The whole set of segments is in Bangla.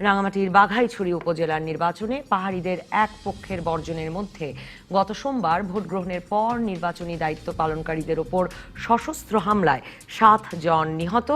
রাঙামাটির বাঘাইছড়ি উপজেলার নির্বাচনে পাহাড়িদের এক পক্ষের বর্জনের মধ্যে গত সোমবার ভোট গ্রহণের পর নির্বাচনী দায়িত্ব পালনকারীদের ওপর সশস্ত্র হামলায় 7 জন নিহত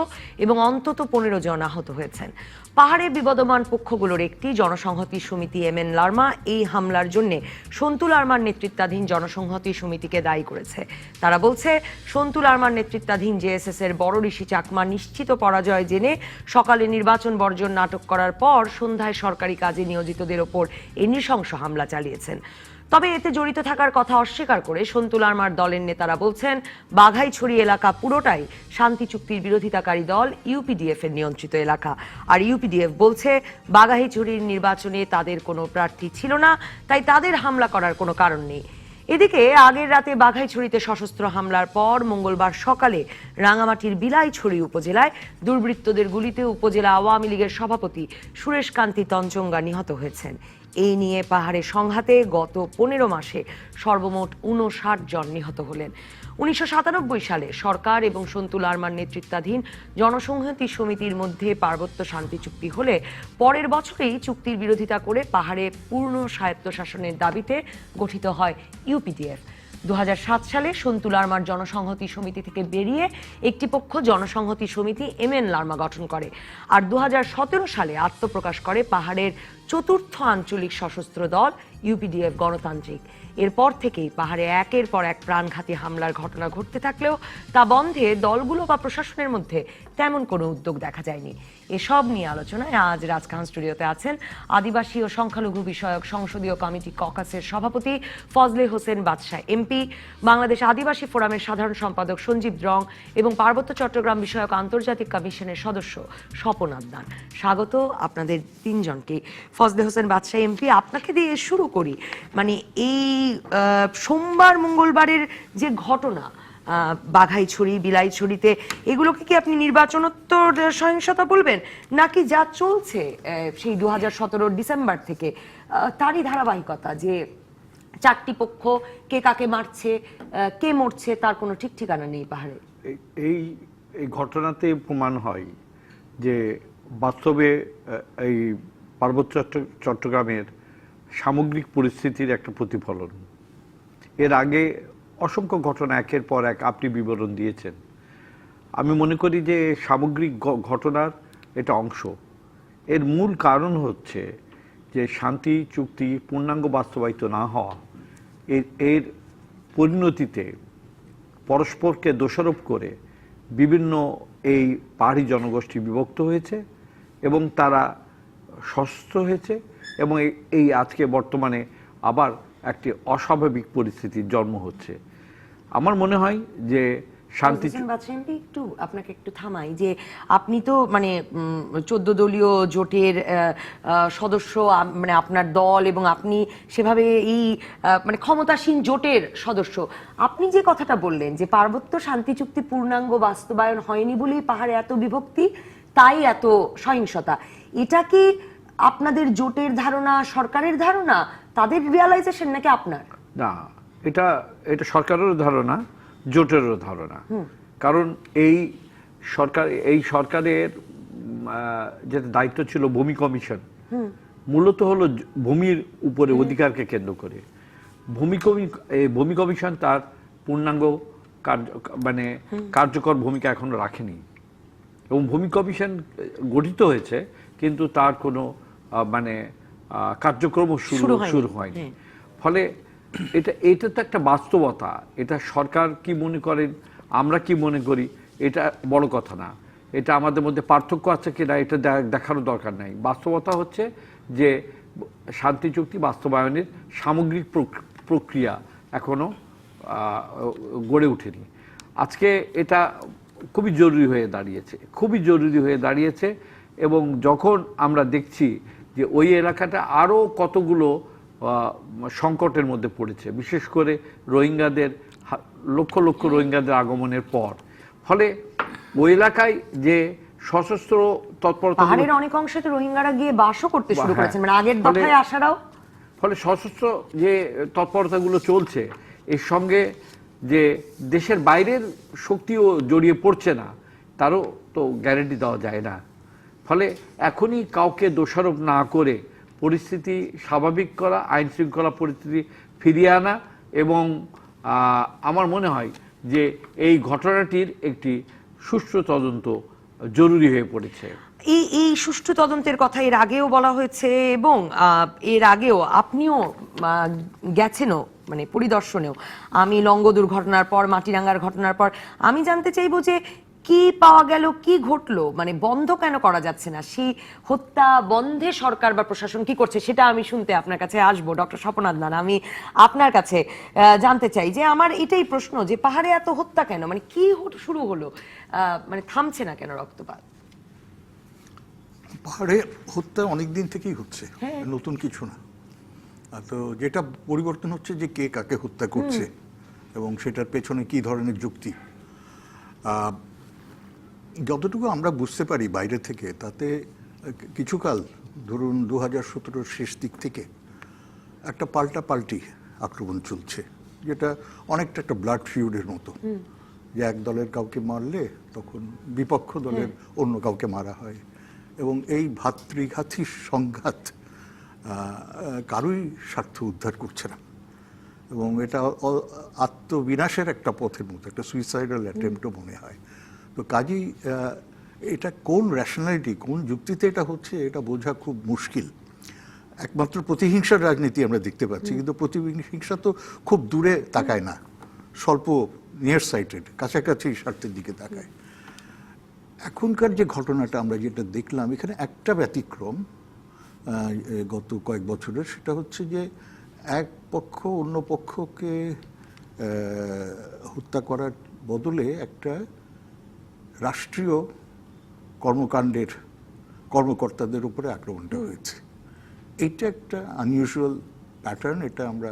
এবং অন্তত 15 জন আহত হয়েছেন। পাহাড়ে বিবদমান পক্ষগুলোর একটি জনসংহতি সমিতি এমএন লার্মা এই হামলার জন্য সন্তু লার্মার নেতৃত্বাধীন জনসংহতি সমিতিকে দায়ী করেছে। তারা বলছে, সন্তু লার্মার নেতৃত্বাধীন জেএসএস এর বড় ঋষি চাকমা নিশ্চিত পরাজয় জেনে সকালে নির্বাচন বর্জন নাটক করার পর সন্ধ্যায় সরকারি কাজে নিয়োজিতদের ওপর এই নৃশংস হামলা চালিয়েছেন। তবে এতে জড়িত থাকার কথা অস্বীকার করে সন্তু লার্মার দলের নেতারা বলছেন, বাঘাইছড়ি এলাকা পুরোটাই শান্তি চুক্তির বিরোধিতাকারী দল ইউপিডিএফ এর নিয়ন্ত্রিত এলাকা। আর ইউপিডিএফ বলছে, বাঘাইছড়ির নির্বাচনে তাদের কোনো প্রার্থী ছিল না, তাই তাদের হামলা করার কোনো কারণ নেই। এদিকে আগের রাতে বাঘাইছড়িতে সশস্ত্র হামলার পর মঙ্গলবার সকালে রাঙামাটির বিলাইছড়ি উপজেলায় দুর্বৃত্তদের গুলিতে উপজেলা আওয়ামী লীগের সভাপতি সুরেশ কান্তি তঞ্চঙ্গা নিহত হয়েছেন। এই নিয়ে পাহাড়ে সংঘাতে গত 15 মাসে সর্বমোট 59 জন নিহত হলেন। 1997 সালে সরকার এবং সন্তু লার্মার নেতৃত্বাধীন জনসংহতি সমিতির মধ্যে পার্বত্য শান্তি চুক্তি হলে পরের বছরেই চুক্তির বিরোধিতা করে পাহাড়ে পূর্ণ স্বায়ত্তশাসনের দাবিতে গঠিত হয় ইউপিডিএফ। 2007 সালে সন্তু লার্মার জনসংহতি সমিতি থেকে বেরিয়ে একটি পক্ষ জনসংহতি সমিতি এমএন লার্মা গঠন করে। আর 2017 সালে আত্মপ্রকাশ করে পাহাড়ের চতুর্থ আঞ্চলিক সশস্ত্র দল ইউপিডিএফ গণতান্ত্রিক। এরপর থেকেই পাহাড়ে একের পর এক প্রাণঘাতী হামলার ঘটনা ঘটতে থাকলেও তা বন্ধে দলগুলো বা প্রশাসনের মধ্যে তেমন কোনো উদ্যোগ দেখা যায়নি। এসব নিয়ে আলোচনায় আজ রাজকাহন স্টুডিওতে আছেন আদিবাসী ও সংখ্যালঘু বিষয়ক সংসদীয় কমিটি ককাসের সভাপতি ফজলে হোসেন বাদশাহ এমপি, বাংলাদেশ আদিবাসী ফোরামের সাধারণ সম্পাদক সঞ্জীব রং এবং পার্বত্য চট্টগ্রাম বিষয়ক আন্তর্জাতিক কমিশনের সদস্য স্বপন আদনান। স্বাগত আপনাদের তিনজনকে। ফজলে হোসেন বাদশাহ এমপি, আপনাকে দিয়ে শুরু করি। মানে এই সোমবার মঙ্গলবারের যে ঘটনা বাঘাইছড়ি বিলাইছড়িতে, এগুলোকে কি আপনি নির্বাচনোত্তর সহিংসতা বলবেন, নাকি যা চলছে সেই 2017 ডিসেম্বর থেকে তারই ধারাবাহিকতা, যে 4টি পক্ষ কে কাকে মারছে, কে মরছে তার কোনো ঠিক ঠিকানা নেই পাহাড়ে? এই ঘটনাতে প্রমাণ হয় যে বাস্তবে এই পার্বত্য চট্টগ্রামের সামগ্রিক পরিস্থিতির একটা প্রতিফলন। এর আগে অসংখ্য ঘটনা একের পর এক আপনি বিবরণ দিয়েছেন। আমি মনে করি যে সামগ্রিক ঘটনার এটা অংশ। এর মূল কারণ হচ্ছে যে শান্তি চুক্তি পূর্ণাঙ্গ বাস্তবায়িত না হওয়া, এর পরিণতিতে পরস্পরকে দোষারোপ করে বিভিন্ন এই পাহাড়ি জনগোষ্ঠী বিভক্ত হয়েছে এবং তারা সশস্ত্র হয়েছে এবং এই আজকে বর্তমানে আবার একটি অস্বাভাবিক পরিস্থিতির জন্ম হচ্ছে। আমার মনে হয় যে শান্তি একটু আপনাকে একটু থামাই, যে আপনি তো মানে 14 দলীয় জোটের সদস্য, মানে আপনার দল এবং আপনি সেভাবে এই মানে ক্ষমতাসীন জোটের সদস্য। আপনি যে কথাটা বললেন যে পার্বত্য শান্তি চুক্তি পূর্ণাঙ্গ বাস্তবায়ন হয়নি বলেই পাহাড়ে এত বিভক্তি, তাই এত সহিংসতা, এটা কি আপনাদের জোটের ধারণা, সরকারের ধারণা, তাদের রিয়ালাইজেশন, নাকি আপনার? না, এটা সরকারেরও ধারণা, জোটেরও ধারণা। কারণ এই সরকারের যে দায়িত্ব ছিল ভূমি কমিশন, মূলত হলো ভূমির উপরে অধিকারকে কেন্দ্র করে। ভূমি কমিশন তার পূর্ণাঙ্গ মানে কার্যকর ভূমিকা এখনো রাখেনি এবং ভূমি কমিশন গঠিত হয়েছে কিন্তু তার কোনো মানে কার্যক্রম শুরু হয়নি। ফলে এটা তো একটা বাস্তবতা। এটা সরকার কি মনে করেন, আমরা কি মনে করি, এটা বড় কথা না। এটা আমাদের মধ্যে পার্থক্য আছে কিনা এটা দেখানোর দরকার নাই। বাস্তবতা হচ্ছে যে শান্তি চুক্তি বাস্তবায়নের সামগ্রিক প্রক্রিয়া এখনো গড়ে ওঠেনি। আজকে এটা খুবই জরুরি হয়ে দাঁড়িয়েছে এবং যখন আমরা দেখছি যে ওই এলাকাটা আরও কতগুলো সংকটের মধ্যে পড়েছে, বিশেষ করে রোহিঙ্গাদের লক্ষ লক্ষ রোহিঙ্গাদের আগমনের পর, ফলে ওই এলাকায় যে সশস্ত্র তৎপরতা, পাহাড়ের অনেক অংশে তো রোহিঙ্গারা গিয়ে বাসও করতে শুরু করেছে, মানে আগের দফায় আসারাও, ফলে সশস্ত্র যে তৎপরতাগুলো চলছে এর সঙ্গে যে দেশের বাইরের শক্তিও জড়িয়ে পড়ছে না, তারও তো গ্যারান্টি দেওয়া যায় না। ফলে এখনই কাউকে দোষারোপ না করে পরিস্থিতি স্বাভাবিক করা, আইন শৃঙ্খলা পরিস্থিতি ফিরিয়ে আনা, এবং আমার মনে হয় যে এই ঘটনাটির একটি সুষ্ঠু তদন্ত জরুরি হয়ে পড়েছে। এই সুষ্ঠু তদন্তের কথা এর আগেও বলা হয়েছে, এবং এর আগেও আপনিও গেছেনও, মানে পরিদর্শনেও। আমি লঙ্গ দুর্ঘটনার পর, মাটিরাঙ্গার ঘটনার পর আমি জানতে চাইবো যে কি পাওয়া গেল, কি ঘটলো, মানে বন্ধ কেন করা যাচ্ছে না? সেই হত্যা বন্ধে সরকার বা প্রশাসন কি করছে সেটা আমি শুনতে আপনার কাছে আসবো। ডক্টর স্বপন আদনান, আমি আপনার কাছে জানতে চাই যে আমার এটাই প্রশ্ন যে পাহাড়ে এত হত্যা কেন, মানে কি শুরু হলো, মানে থামছে না কেন রক্তপাত? পাহাড়ে হত্যা অনেক দিন থেকেই হচ্ছে, নতুন কিছু না। তো যেটা পরিবর্তন হচ্ছে যে কে কাকে হত্যা করছে এবং সেটার পেছনে কি ধরনের যুক্তি। যতটুকু আমরা বুঝতে পারি বাইরে থেকে, তাতে কিছুকাল ধরুন 2017 শেষ দিক থেকে একটা পাল্টি আক্রমণ চলছে, যেটা অনেকটা একটা ব্লাড ফিউডের মতো, যে এক দলের কাউকে মারলে তখন বিপক্ষ দলের অন্য কাউকে মারা হয়, এবং এই ভাতৃঘাতী সংঘাত কারোই স্বার্থ উদ্ধার করছে না, এবং এটা আত্মবিনাশের একটা পথের মতো, একটা সুইসাইডাল অ্যাটেম্পটও মনে হয়। তো কাজেই এটা কোন রেশনালিটি, কোন যুক্তিতে এটা হচ্ছে, এটা বোঝা খুব মুশকিল। একমাত্র প্রতিহিংসার রাজনীতি আমরা দেখতে পাচ্ছি, কিন্তু প্রতিহিংসা তো খুব দূরে তাকায় না, স্বল্প নিয়ার সাইটেড, কাছাকাছি স্বার্থের দিকে তাকায়। এখনকার যে ঘটনাটা আমরা যেটা দেখলাম, এখানে একটা ব্যতিক্রম গত কয়েক বছরের, সেটা হচ্ছে যে এক পক্ষ অন্য পক্ষকে হত্যা করার বদলে একটা রাষ্ট্রীয় কর্মকাণ্ডের কর্মকর্তাদের উপরে আক্রমণটা হয়েছে। এটা একটা আনইউজুয়াল প্যাটার্ন, এটা আমরা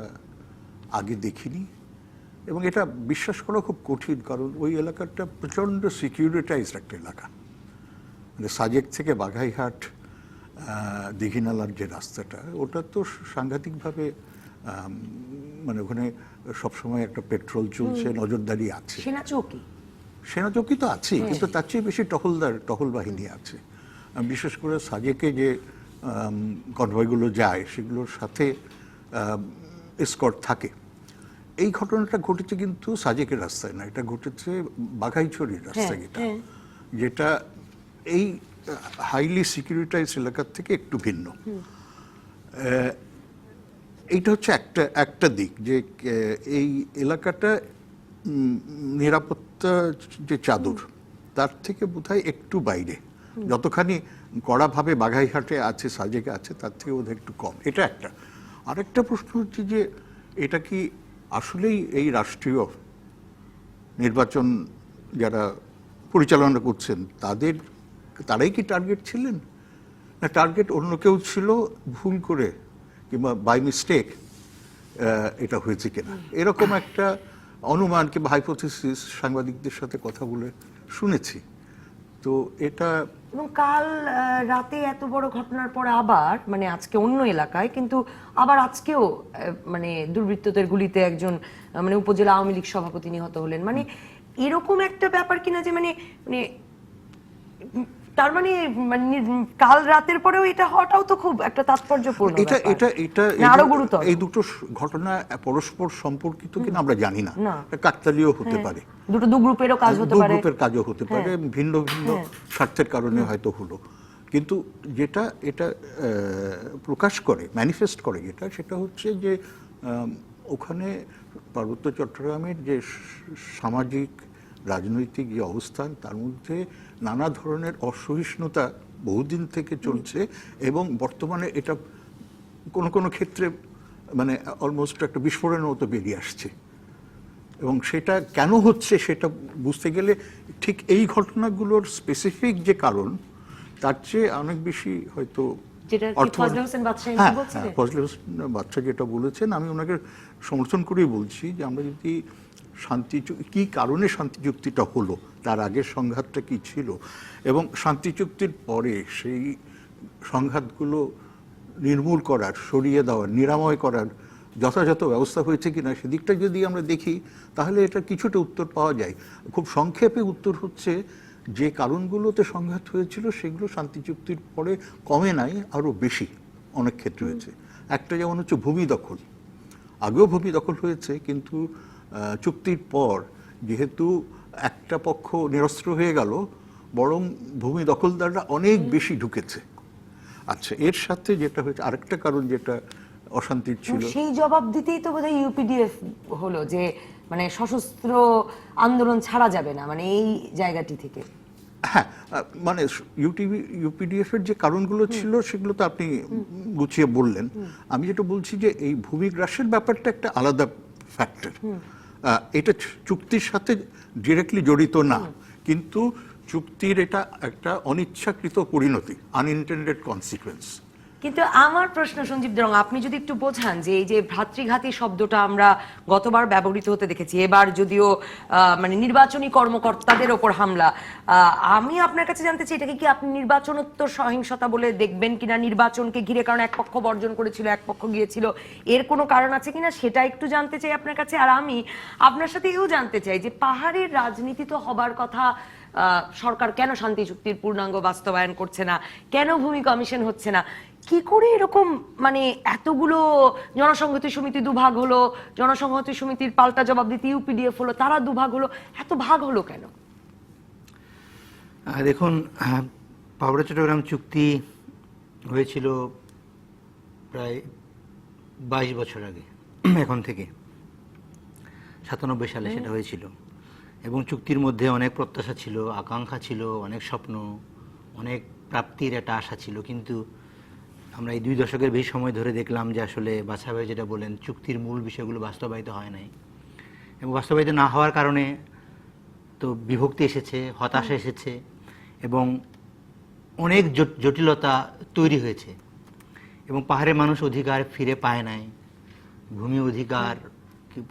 আগে দেখিনি, এবং এটা বিশ্বাস করা খুব কঠিন, কারণ ওই এলাকাটা প্রচণ্ড সিকিউরিটাইজড একটা এলাকা। মানে সাজেক থেকে বাঘাইহাট দীঘিনালার যে রাস্তাটা, ওটা তো সাংঘাতিকভাবে, মানে ওখানে সবসময় একটা পেট্রোল চলছে, নজরদারি আছে, সেনাচৌকি তো আছে, কিন্তু তার চেয়ে বেশি টহল বাহিনী আছে। বিশেষ করে সাজেকে যে কনভয়গুলো যায়, সেগুলোর সাথে এসকর্ট থাকে। এই ঘটনাটা ঘটেছে কিন্তু সাজেকের রাস্তায় না, এটা ঘটেছে বাঘাইছড়ির রাস্তায়, যেটা এই হাইলি সিকিউরিটাইজ এলাকার থেকে একটু ভিন্ন। এইটা হচ্ছে একটা দিক, যে এই এলাকাটা নিরাপত্তা যে চাদর, তার থেকে বোধহয় একটু বাইরে, যতখানি কড়াভাবে বাঘাইহাটে আছে, সাজেকে আছে, তার থেকে বোধহয় একটু কম। এটা একটা। আরেকটা প্রশ্ন হচ্ছে যে এটা কি আসলেই এই রাষ্ট্রীয় নির্বাচন যারা পরিচালনা করছেন তারাই কি টার্গেট ছিলেন, না টার্গেট অন্য কেউ ছিল, ভুল করে কিংবা বাই মিস্টেক এটা হয়েছে কিনা, এরকম একটা অনুমান কিংবা হাইপোথিসিস সাংবাদিকদের সাথে কথা বলে শুনেছি। তো এটা, এবং কাল রাতে এত বড় ঘটনার পরে আবার, মানে আজকে অন্য এলাকায়, কিন্তু আবার আজকেও মানে দুর্বৃত্তদের গুলিতে একজন মানে উপজেলা আওয়ামী লীগ সভাপতি নিহত হলেন। মানে এরকম একটা ব্যাপার কিনা যে মানে মানে তার মানে কাল রাতের পরেও এটা হওয়াটাও তো খুব একটা তাৎপর্যপূর্ণ। আরো গুরুতর, এই দুটো ঘটনা পরস্পর সম্পর্কিত কিনা আমরা জানি না, কাকতালীয় হতে পারে, দুটো দু গ্রুপেরও কাজ হতে পারে, গ্রুপের কাজও হতে পারে, ভিন্ন ভিন্ন স্বার্থের কারণে হয়তো হলো। কিন্তু যেটা এটা প্রকাশ করে, ম্যানিফেস্ট করে, সেটা হচ্ছে যে ওখানে পার্বত্য চট্টগ্রামের যে সামাজিক রাজনৈতিক যে অবস্থান, তার মধ্যে নানা ধরনের অসহিষ্ণুতা বহুদিন থেকে চলছে, এবং বর্তমানে এটা কোনো কোনো ক্ষেত্রে মানে অলমোস্ট একটা বিস্ফোরণের মতো বেরিয়ে আসছে। এবং সেটা কেন হচ্ছে সেটা বুঝতে গেলে ঠিক এই ঘটনাগুলোর স্পেসিফিক যে কারণ, তার চেয়ে অনেক বেশি হয়তো ফজলে হোসেন বাদশা যেটা বলেছেন, আমি ওনাকে সমর্থন করেই বলছি যে আমরা যদি কি কারণে শান্তি চুক্তিটা হলো, তার আগের সংঘাতটা কি ছিল, এবং শান্তি চুক্তির পরে সেই সংঘাতগুলো নির্মূল করার, সরিয়ে দেওয়ার, নিরাময় করার যথাযথ ব্যবস্থা হয়েছে কিনা, সেদিকটা যদি আমরা দেখি, তাহলে এটা কিছুটা উত্তর পাওয়া যায়। খুব সংক্ষেপে উত্তর হচ্ছে যে কারণগুলোতে সংঘাত হয়েছিল সেগুলো শান্তি চুক্তির পরে কমে নাই, আরো বেশি অনেক ক্ষেত্রে হয়েছে। একটা যেমন হচ্ছে ভূমি দখল। আগেও ভূমি দখল হয়েছে, কিন্তু চুক্তির পর যেহেতু একটা পক্ষ নিরস্ত্র হয়ে গেল, বরং ভূমি দখলদাররা অনেক বেশি ঢুকেছে। আচ্ছা, এর সাথে যেটা হয়েছে আরেকটা কারণ যেটা অশান্তির ছিল, সেই জবাব দিতেই তো বোধহয় ইউপিডিএফ হলো যে মানে সশস্ত্র আন্দোলন ছাড়া যাবে না, মানে এই জায়গাটি থেকে। হ্যাঁ, মানে ইউপিডিএফ এর যে কারণগুলো ছিল সেগুলো তো আপনি গুছিয়ে বললেন। আমি যেটা বলছি যে এই ভূমি গ্রাসের ব্যাপারটা একটা আলাদা ফ্যাক্টর। এটা চুক্তির সাথে ডিরেক্টলি জড়িত না, কিন্তু চুক্তির এটা একটা অনিচ্ছাকৃত পরিণতি, আনইনটেন্ডেড কনসিকুয়েন্স। কিন্তু আমার প্রশ্ন সঞ্জীব দে রং, আপনি যদি একটু বোঝান যে এই যে ভ্রাতৃঘাতী শব্দটা আমরা গতবার ব্যবহৃত হতে দেখেছি, এবার যদিও মানে নির্বাচনী কর্মকর্তাদের ওপর হামলা, আমি আপনার কাছে জানতে চাই এটাকে কি আপনি নির্বাচনোত্তর সহিংসতা বলে দেখবেন কিনা? নির্বাচনকে ঘিরে, কারণ এক পক্ষ বর্জন করেছিল, এক পক্ষ গিয়েছিল, এর কোনো কারণ আছে কিনা সেটা একটু জানতে চাই আপনার কাছে। আর আমি আপনার সাথে এও জানতে চাই যে পাহাড়ের রাজনীতি তো হবার কথা, সরকার কেন শান্তি চুক্তির পূর্ণাঙ্গ বাস্তবায়ন করছে না, কেন ভূমি কমিশন হচ্ছে না, কি করে এরকম মানে এতগুলো জনসংহতি সমিতি দুভাগ হলো, জনসংহতি সমিতির পাল্টা জবাব দিতে ইউপিডিএফ হলো, তারা দুভাগ হলো, এত ভাগ হলো কেন? দেখুন, পাবনা চট্টগ্রাম চুক্তি হয়েছিল প্রায় 22 বছর আগে, এখন থেকে 97 সালে সেটা হয়েছিল। এবং চুক্তির মধ্যে অনেক প্রত্যাশা ছিল, আকাঙ্ক্ষা ছিল, অনেক স্বপ্ন, অনেক প্রাপ্তির একটা আশা ছিল। কিন্তু আমরা এই 2 দশকের বেশি সময় ধরে দেখলাম যে আসলে বাছা ভাই যেটা বলেন, চুক্তির মূল বিষয়গুলো বাস্তবায়িত হয় নাই। এবং বাস্তবায়িত না হওয়ার কারণে তো বিভক্তি এসেছে, হতাশা এসেছে, এবং অনেক জটিলতা তৈরি হয়েছে। এবং পাহাড়ের মানুষ অধিকার ফিরে পায় নাই, ভূমি অধিকার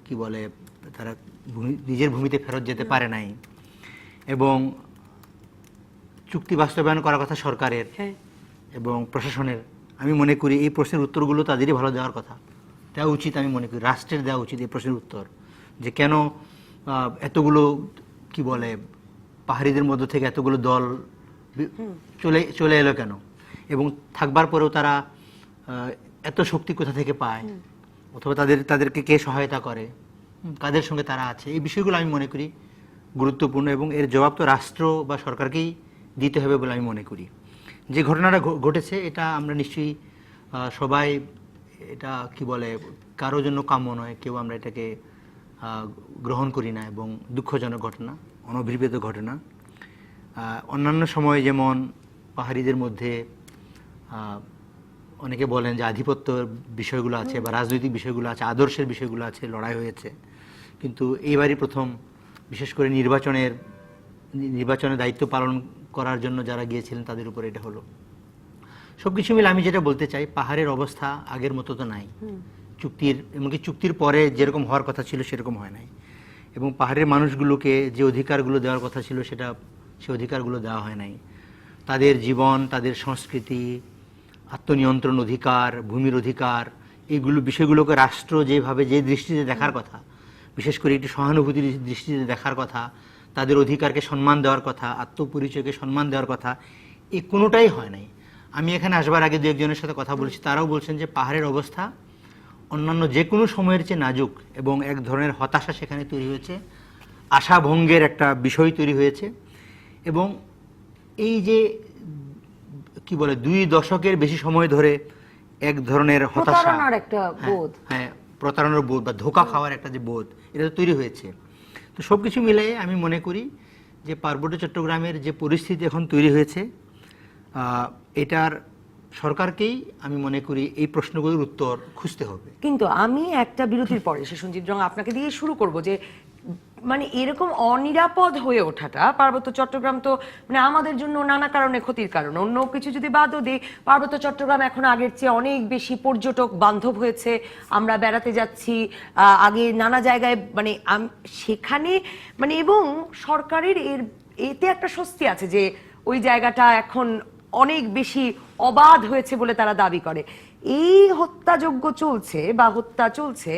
কি বলে, তারা নিজের ভূমিতে ফেরত যেতে পারে নাই। এবং চুক্তি বাস্তবায়ন করার কথা সরকারের এবং প্রশাসনের। আমি মনে করি এই প্রশ্নের উত্তরগুলো তাদেরই ভালো দেওয়ার কথা, দেওয়া উচিত। আমি মনে করি রাষ্ট্রের দেওয়া উচিত এই প্রশ্নের উত্তর, যে কেন এতগুলো কি বলে পাহাড়িদের মধ্য থেকে এতগুলো দল চলে এলো কেন, এবং থাকবার পরেও তারা এত শক্তি কোথা থেকে পায়, অথবা তাদেরকে কে সহায়তা করে, কাদের সঙ্গে তারা আছে। এই বিষয়গুলো আমি মনে করি গুরুত্বপূর্ণ, এবং এর জবাব তো রাষ্ট্র বা সরকারকেই দিতে হবে বলে আমি মনে করি। যে ঘটনাটা ঘটেছে এটা আমরা নিশ্চয়ই সবাই, এটা কি বলে কারো জন্য কাম্য নয়, কেউ আমরা এটাকে গ্রহণ করি না, এবং দুঃখজনক ঘটনা, অনভিপ্রেত ঘটনা। অন্যান্য সময় যেমন পাহাড়িদের মধ্যে অনেকে বলেন যে আধিপত্য বিষয়গুলো আছে, বা রাজনৈতিক বিষয়গুলো আছে, আদর্শের বিষয়গুলো আছে, লড়াই হয়েছে। কিন্তু এইবারই প্রথম, বিশেষ করে নির্বাচনের দায়িত্ব পালন করার জন্য যারা গিয়েছিলেন তাদের উপর এটা হলো। সবকিছু মিলে আমি যেটা বলতে চাই, পাহাড়ের অবস্থা আগের মতো তো নাই। এমনকি চুক্তির পরে যেরকম হওয়ার কথা ছিল সেরকম হয় নাই। এবং পাহাড়ের মানুষগুলোকে যে অধিকারগুলো দেওয়ার কথা ছিল সে অধিকারগুলো দেওয়া হয় নাই। তাদের জীবন, তাদের সংস্কৃতি, আত্মনিয়ন্ত্রণ অধিকার, ভূমির অধিকার, এইগুলো বিষয়গুলোকে রাষ্ট্র যে দৃষ্টিতে দেখার কথা, বিশেষ করে একটি সহানুভূতির দৃষ্টিতে দেখার কথা, তাদের অধিকারকে সম্মান দেওয়ার কথা, আত্মপরিচয়কে সম্মান দেওয়ার কথা, এই কোনোটাই হয় নাই। আমি এখানে আসবার আগে 2-1 জনের সাথে কথা বলেছি, তারাও বলছেন যে পাহাড়ের অবস্থা অন্যান্য যে কোনো সময়ের চেয়ে নাজুক, এবং এক ধরনের হতাশা সেখানে তৈরি হয়েছে, আশাভঙ্গের একটা বিষয় তৈরি হয়েছে। এবং এই যে কি বলে 2 দশকের বেশি সময় ধরে এক ধরনের হতাশা, প্রতারণার একটা বোধ, প্রতারণার বোধ বা ধোঁকা খাওয়ার একটা যে বোধ, এটা তো তৈরি হয়েছে। তো সবকিছু মিলে আমি মনে করি যে পার্বত্য চট্টগ্রামের যে পরিস্থিতি এখন তৈরি হয়েছে, এটার সরকারকেই আমি মনে করি এই প্রশ্নগুলোর উত্তর খুঁজতে হবে। কিন্তু আমি একটা বিরতির পরে সঞ্জীব রং আপনাকে দিয়ে শুরু করব যে মানে এরকম অনিরাপদ হয়ে ওঠাটা, পার্বত্য চট্টগ্রাম তো মানে আমাদের জন্য নানা কারণে ক্ষতির কারণ, অন্য কিছু যদি বাদও দিই, পার্বত্য চট্টগ্রাম এখন আগের চেয়ে অনেক বেশি পর্যটক বান্ধব হয়েছে। আমরা বেড়াতে যাচ্ছি, আগে নানা জায়গায় মানে সেখানে মানে, এবং সরকারের এতে একটা স্বস্তি আছে যে ওই জায়গাটা এখন অনেক বেশি অবাধ হয়েছে বলে তারা দাবি করে। এই হত্যাযজ্ঞ চলছে বা হত্যা চলছে,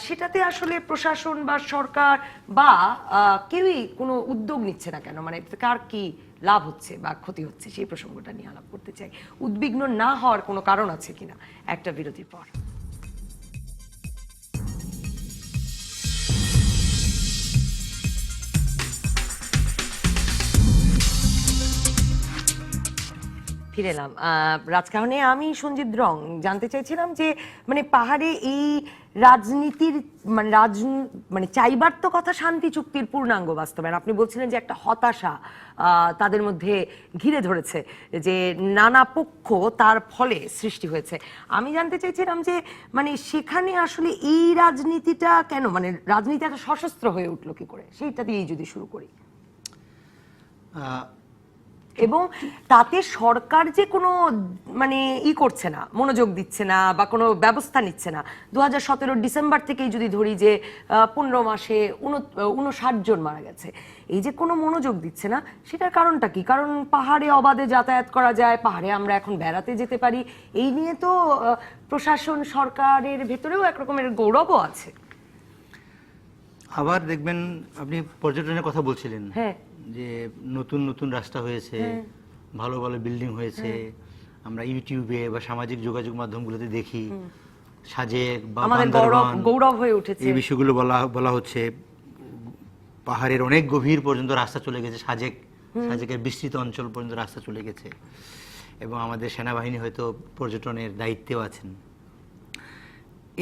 সেটাতে আসলে প্রশাসন বা সরকার বা কেউই কোনো উদ্যোগ নিচ্ছে না কেন? মানে কার কি লাভ হচ্ছে বা ক্ষতি হচ্ছে সেই প্রসঙ্গটা নিয়ে আলাপ করতে চাই। উদ্বিগ্ন না হওয়ার কোনো কারণ আছে কিনা একটা বিরতির পর। ফিরে এলাম রাজকাহনে। আমি সঞ্জিত রং জানতে চাইছিলাম যে মানে পাহাড়ে এই রাজনীতির মানে মানে চাইবার তো কথা শান্তি চুক্তির পূর্ণাঙ্গ বাস্তবায়ন। আপনি বলছিলেন যে একটা হতাশা তাদের মধ্যে ঘিরে ধরেছে, যে নানা পক্ষ তার ফলে সৃষ্টি হয়েছে। আমি জানতে চাইছিলাম যে মানে সেখানে আসলে এই রাজনীতিটা কেন, মানে রাজনীতি এত সশস্ত্র হয়ে উঠলো কি করে, সেইটা দিয়েই যদি শুরু করি। এবং তাতে সরকার যে কোনো মানে করছে না, মনোযোগ দিচ্ছে না বা কোনো ব্যবস্থা নিচ্ছে না। 2017 ডিসেম্বর থেকেই যদি ধরি যে 15 মাসে 59 জন মারা গেছে, এই যে কোনো মনোযোগ দিচ্ছে না, সেটার কারণটা কি? কারণ পাহাড়ে অবাধে যাতায়াত করা যায়, পাহাড়ে আমরা এখন বেড়াতে যেতে পারি, এই নিয়ে তো প্রশাসন সরকারের ভেতরেও একরকমের গৌরবও আছে। আবার দেখবেন, আপনি পর্যটনের কথা বলছিলেন, হ্যাঁ, যে নতুন নতুন রাস্তা হয়েছে, ভালো ভালো বিল্ডিং হয়েছে, আমরা ইউটিউবে বা সামাজিক যোগাযোগ মাধ্যমগুলোতে দেখি, সাজেক বা আমাদের গৌরব হয়ে উঠেছে এই বিষয়গুলো বলা হচ্ছে। পাহাড়ের অনেক গভীর পর্যন্ত রাস্তা চলে গেছে, সাজেকের বিস্তৃত অঞ্চল পর্যন্ত রাস্তা চলে গেছে, এবং আমাদের সেনাবাহিনী হয়তো পর্যটনের দায়িত্বেও আছেন।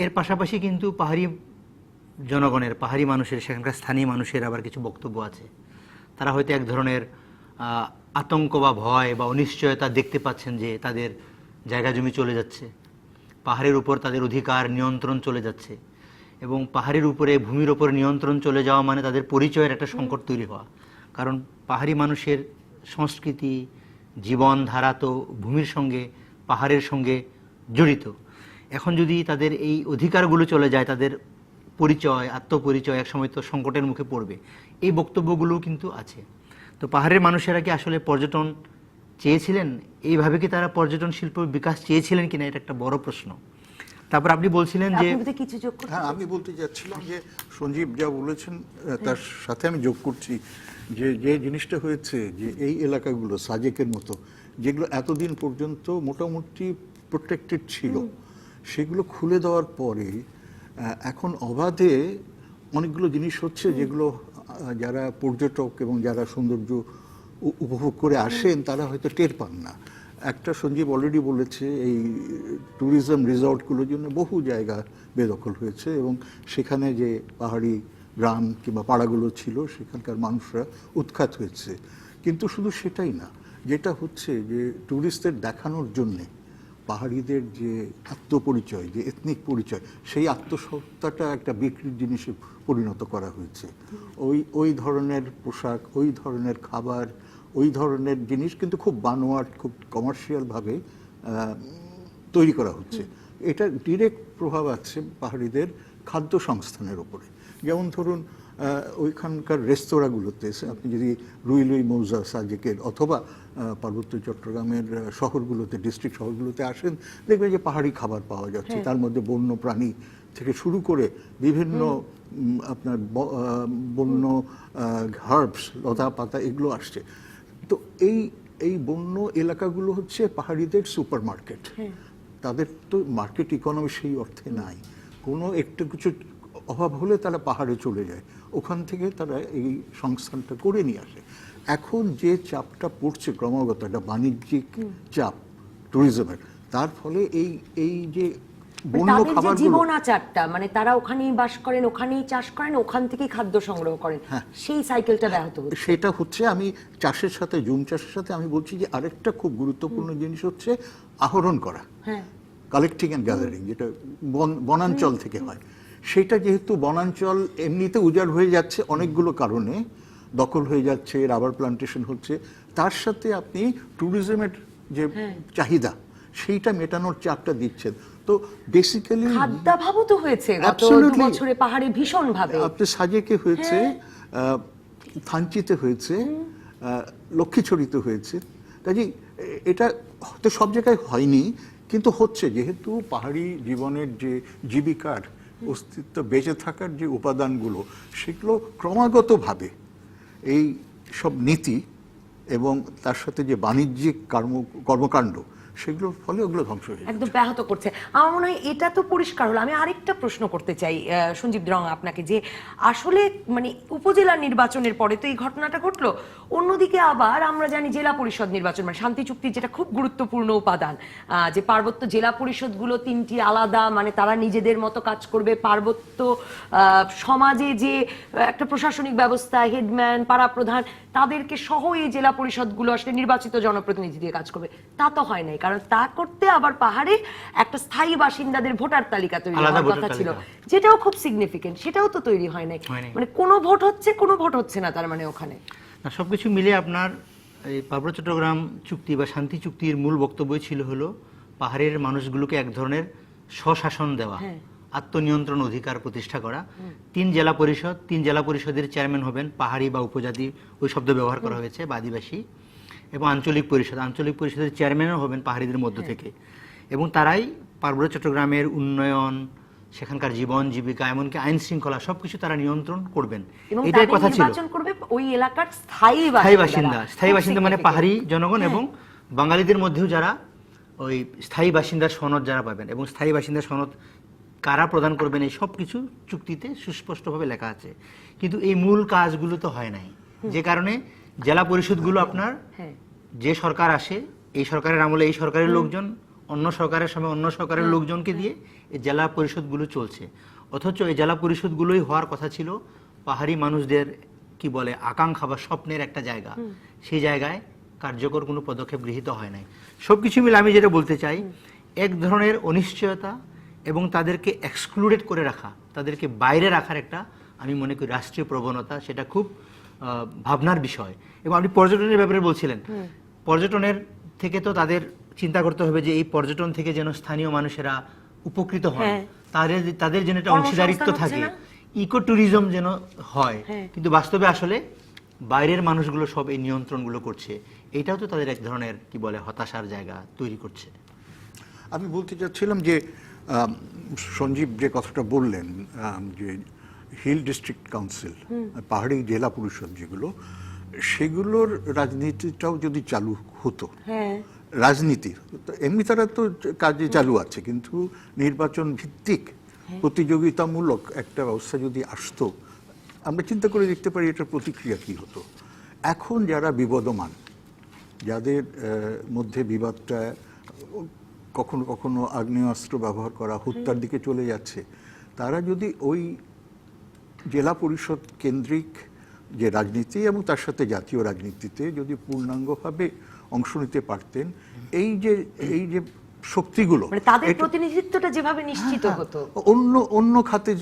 এর পাশাপাশি কিন্তু পাহাড়ি জনগণের, পাহাড়ি মানুষের, সেখানকার স্থানীয় মানুষের আবার কিছু বক্তব্য আছে। তারা হয়তো এক ধরনের আতঙ্ক বা ভয় বা অনিশ্চয়তা দেখতে পাচ্ছেন যে তাদের জায়গা জমি চলে যাচ্ছে, পাহাড়ের উপর তাদের অধিকার নিয়ন্ত্রণ চলে যাচ্ছে, এবং পাহাড়ের উপরে ভূমির উপর নিয়ন্ত্রণ চলে যাওয়া মানে তাদের পরিচয়ের একটা সংকট তৈরি হওয়া। কারণ পাহাড়ি মানুষের সংস্কৃতি, জীবনধারা তো ভূমির সঙ্গে, পাহাড়ের সঙ্গে জড়িত। এখন যদি তাদের এই অধিকারগুলো চলে যায়, তাদের পরিচয়, আত্মপরিচয় একসময় তো সংকটের মুখে পড়বে। এই বক্তব্যগুলো কিন্তু আছে। তো পাহাড়ের মানুষেরা কি আসলে পর্যটন চেয়েছিলেন? এইভাবে কি তারা পর্যটন শিল্প বিকাশ চেয়েছিলেন কিনা, এটা একটা বড় প্রশ্ন। তারপর আপনি বলছিলেন যে কিছু যোগ করতে। হ্যাঁ, আমি বলতে যাচ্ছিলাম যে সঞ্জীব যা বলেছেন তার সাথে আমি যোগ করছি যে যে জিনিসটা হয়েছে, যে এই এলাকাগুলো সাজেকের মতো যেগুলো এতদিন পর্যন্ত মোটামুটি প্রোটেক্টেড ছিল, সেগুলো খুলে দেওয়ার পরে এখন অবাধে অনেকগুলো জিনিস হচ্ছে, যেগুলো যারা পর্যটক এবং যারা সৌন্দর্য উপভোগ করে আসেন তারা হয়তো টের পান না। একটা সঞ্জীব অলরেডি বলেছে, এই ট্যুরিজম রিসর্টগুলোর জন্য বহু জায়গা বেদখল হয়েছে, এবং সেখানে যে পাহাড়ি গ্রাম কিংবা পাড়াগুলো ছিল সেখানকার মানুষরা উৎখাত হয়েছে। কিন্তু শুধু সেটাই না, যেটা হচ্ছে যে ট্যুরিস্টদের দেখানোর জন্যে পাহাড়িদের যে আত্মপরিচয়, যে এথনিক পরিচয়, সেই আত্মসত্তাটা একটা বিক্রির জিনিসে পরিণত করা হয়েছে। ওই ধরনের পোশাক, ওই ধরনের খাবার, ওই ধরনের জিনিস কিন্তু খুব বানোয়াট, খুব কমার্শিয়ালভাবে তৈরি করা হচ্ছে। এটা ডিরেক্ট প্রভাব আছে পাহাড়িদের খাদ্য সংস্থানের ওপরে। যেমন ধরুন ওইখানকার রেস্তোরাঁগুলোতে আপনি যদি রুইলুই মৌজা, সাজেকের অথবা পার্বত্য চট্টগ্রামের শহরগুলোতে, ডিস্ট্রিক্ট শহরগুলোতে আসেন, দেখবেন যে পাহাড়ি খাবার পাওয়া যাচ্ছে। তার মধ্যে বন্য প্রাণী থেকে শুরু করে বিভিন্ন আপনার বন্য হার্বস, লতা পাতা, এগুলো আসছে। তো এই বন্য এলাকাগুলো হচ্ছে পাহাড়িদের সুপার মার্কেট। তাদের তো মার্কেট ইকোনমি সেই অর্থে নাই। কোনো একটু কিছু অভাব হলে তারা পাহাড়ে চলে যায়, ওখান থেকে তারা এই সংস্থানটা করে নিয়ে আসে। এখন যে চাপটা পড়ছে ক্রমাগত, একটা বাণিজ্যিক চাপ ট্যুরিজমের, তার ফলে এই যে বন্য খাবারগুলো, জীবনাচারটা, মানে তারা ওখানেই বাস করেন, ওখানেই চাষ করেন, ওখান থেকেই খাদ্য সংগ্রহ করেন, সেই সাইকেলটা ব্যাহত হচ্ছে। সেটা হচ্ছে, আমি চাষের সাথে, জুম চাষের সাথে আমি বলছি যে আরেকটা খুব গুরুত্বপূর্ণ জিনিস হচ্ছে আহরণ করা, কালেক্টিং অ্যান্ড গ্যাদারিং, যেটা বনাঞ্চল থেকে হয়। সেটা যেহেতু বনাঞ্চল এমনিতে উজাড় হয়ে যাচ্ছে অনেকগুলো কারণে, দখল হয়ে যাচ্ছে, রাবার প্লান্টেশন হচ্ছে, তার সাথে আপনি ট্যুরিজমের যে চাহিদা সেইটা মেটানোর চাপটা দিচ্ছেন। তো বেসিক্যালি খাদ্যাভাবও তো হয়েছে গত 2 বছরে পাহাড়ে ভীষণ ভাবে। আপনি সাজেকে হয়েছে, থানচিতে হয়েছে, লক্ষ্মীছড়িতে হয়েছে। কাজেই এটা হয়তো সব জায়গায় হয়নি, কিন্তু হচ্ছে, যেহেতু পাহাড়ি জীবনের যে জীবিকার অস্তিত্ব বেঁচে থাকার যে উপাদানগুলো সেগুলো ক্রমাগতভাবে এই সব নীতি এবং তার সাথে যে বাণিজ্যিক কর্মকাণ্ড সেগুলোর ফলে ওগুলো ধ্বংস হয়ে যাচ্ছে। একদম ব্যাহত করছে। আমার মনে হয় এটা তো পরিষ্কার হলো। আমি আরেকটা প্রশ্ন করতে চাই সঞ্জীব রং আপনাকে, যে আসলে মানে উপজেলা নির্বাচনের পরে তো এই ঘটনাটা ঘটলো, অন্যদিকে আবার আমরা জানি জেলা পরিষদ নির্বাচন মানে শান্তি চুক্তির যেটা খুব গুরুত্বপূর্ণ উপাদান, যে পার্বত্য জেলা পরিষদগুলো 3টি আলাদা, মানে তারা নিজেদের মতো কাজ করবে। পার্বত্য সমাজে যে একটা প্রশাসনিক ব্যবস্থা, হেডম্যান, পাড়া প্রধান, তাদেরকে সহ এই জেলা পরিষদগুলো আসলে নির্বাচিত জনপ্রতিনিধি দিয়ে কাজ করবে, তা তো হয় নাই। কারণ তা করতে আবার পাহাড়ে একটা স্থায়ী বাসিন্দাদের ভোটার তালিকা তৈরি হওয়ার কথা ছিল, যেটাও খুব সিগনিফিকেন্ট, সেটাও তো তৈরি হয় নাই। মানে কোনো ভোট হচ্ছে, কোনো ভোট হচ্ছে না, তার মানে ওখানে না। সবকিছু মিলে আপনার এই পার্বত্য চট্টগ্রাম চুক্তি বা শান্তি চুক্তির মূল বক্তব্যই ছিল হলো পাহাড়ের মানুষগুলোকে এক ধরনের স্বশাসন দেওয়া, আত্মনিয়ন্ত্রণ অধিকার প্রতিষ্ঠা করা। 3 জেলা পরিষদের চেয়ারম্যান হবেন পাহাড়ি বা উপজাতি, ওই শব্দ ব্যবহার করা হয়েছে, বা আদিবাসী। এবং আঞ্চলিক পরিষদের চেয়ারম্যানও হবেন পাহাড়িদের মধ্য থেকে। এবং তারাই পার্বত্য চট্টগ্রামের উন্নয়ন, সেখানকার জীবন জীবিকা, এমনকি আইন শৃঙ্খলা সবকিছু তারা নিয়ন্ত্রণ করবেন, এটাই কথা ছিল। নির্বাচন করবে ওই এলাকার স্থায়ী বাসিন্দা মানে পাহাড়ি জনগণ এবং বাঙালিদের মধ্যেও যারা ওই স্থায়ী বাসিন্দার সনদ যারা পাবেন, এবং স্থায়ী বাসিন্দার সনদ কারা প্রদান করবেন, এই সব কিছু চুক্তিতে সুস্পষ্টভাবে লেখা আছে। কিন্তু এই মূল কাজগুলো তো হয় নাই, যে কারণে জেলা পরিষদগুলো আপনার যে সরকার আসে, এই সরকারের আমলে এই সরকারের লোকজন, অন্য সরকারের সময় অন্য সরকারের লোকজনকে দিয়ে এই জেলা পরিষদগুলো চলছে। অথচ এই জেলা পরিষদগুলোই হওয়ার কথা ছিল পাহাড়ি মানুষদের কি বলে আকাঙ্ক্ষা বা স্বপ্নের একটা জায়গা। সেই জায়গায় কার্যকর কোনো পদক্ষেপ গৃহীত হয় নাই। সবকিছু মিলে আমি যেটা বলতে চাই, এক ধরনের অনিশ্চয়তা এবং তাদেরকে এক্সক্লুডেড করে রাখা, তাদেরকে বাইরে রাখার একটা আমি মনে করি রাষ্ট্রীয় প্রবণতা, সেটা খুব ভাবনার বিষয়। এবং আপনি পর্যটনের ব্যাপারে বলছিলেন, পর্যটনের থেকে তো তাদের চিন্তা করতে হবে যে এই পর্যটন থেকে যেন স্থানীয় মানুষেরা উপকৃত হয়, তাদের যেন একটা অংশীদারিত্ব থাকে, ইকো ট্যুরিজম যেন হয়। কিন্তু বাস্তবে আসলে বাইরের মানুষগুলো সব এই নিয়ন্ত্রণগুলো করছে, এটাও তো তাদের এক ধরনের কি বলে হতাশার জায়গা তৈরি করছে। আমি বলতে চাচ্ছিলাম যে সঞ্জীব যে কথাটা বললেন, যে হিল ডিস্ট্রিক্ট কাউন্সিল, পাহাড়ি জেলা পরিষদ যেগুলো, সেগুলোর রাজনীতিটাও যদি চালু হতো, রাজনীতি এমনি তারা তো কাজে চালু আছে, কিন্তু নির্বাচন ভিত্তিক প্রতিযোগিতামূলক একটা ব্যবস্থা যদি আসতো, আমরা চিন্তা করে দেখতে পারি এটার প্রতিক্রিয়া কি হতো। এখন যারা বিবদমান, যাদের মধ্যে বিবাদটা কখনো কখনো আগ্নেয়াস্ত্র ব্যবহার করা, হত্যার দিকে চলে যাচ্ছে, তারা যদি ওই জেলা পরিষদ কেন্দ্রিক যে রাজনীতি এবং তার সাথে জাতীয় রাজনীতিতে যদি পূর্ণাঙ্গভাবে অংশ নিতে পারতেন, এই যে শক্তিগুলো, মানে তাদের প্রতিনিধিত্বটা যেভাবে নিশ্চিত হতো, অন্য খাতে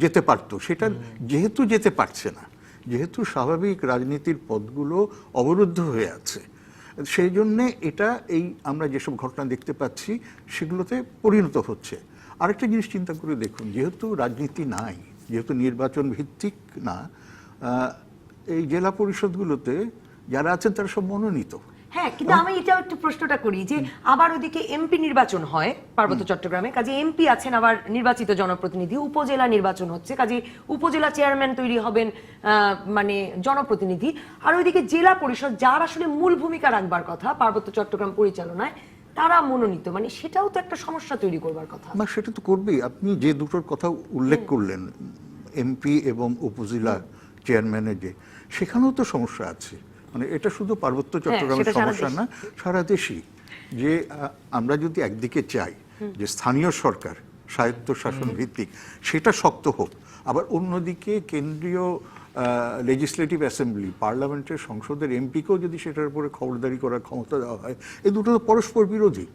যেতে পারতো। সেটা যেহেতু যেতে পারছে না, যেহেতু স্বাভাবিক রাজনীতির পথগুলো অবরুদ্ধ হয়ে আছে, সেই জন্যে এটা এই আমরা যেসব ঘটনা দেখতে পাচ্ছি সেগুলোতে পরিণত হচ্ছে। আরেকটা জিনিস চিন্তা করে দেখুন, যেহেতু রাজনীতি নাই, যেহেতু নির্বাচন ভিত্তিক না, এই জেলা পরিষদগুলোতে যারা আছেন তারা সব মনোনীত। হ্যাঁ, কিন্তু আমি এটাও একটু প্রশ্নটা করি যে আবার ওদিকে এমপি নির্বাচন হয় পার্বত্য চট্টগ্রামে, কাজে এমপি আছেন, আবার নির্বাচিত জনপ্রতিনিধি, উপজেলা নির্বাচন হচ্ছে, কাজে উপজেলা চেয়ারম্যান তৈরি হবেন মানে জনপ্রতিনিধি, আর ওইদিকে জেলা পরিষদ যার আসলে মূল ভূমিকা রাখবার কথা পার্বত্য চট্টগ্রাম পরিচালনায়, তারা মনোনীত। মানে সেটাও তো একটা সমস্যা তৈরি করবার কথা। না, সেটা তো করবেই। আপনি যে দুটোর কথা উল্লেখ করলেন, এমপি এবং উপজেলা চেয়ারম্যানের, যে সেখানেও তো সমস্যা আছে। মানে এটা শুধু পার্বত্য চট্টগ্রামের সমস্যা না, সারা দেশই। যে আমরা যদি একদিকে চাই যে স্থানীয় সরকার স্বায়ত্ত শাসন ভিত্তিক, সেটা শক্ত হোক, আবার অন্যদিকে কেন্দ্রীয় লেজিসলেটিভ অ্যাসেম্বলি, পার্লামেন্টের সংসদের এমপিকেও যদি সেটার উপরে খবরদারি করার ক্ষমতা দেওয়া হয়, এই দুটো তো পরস্পর বিরোধী।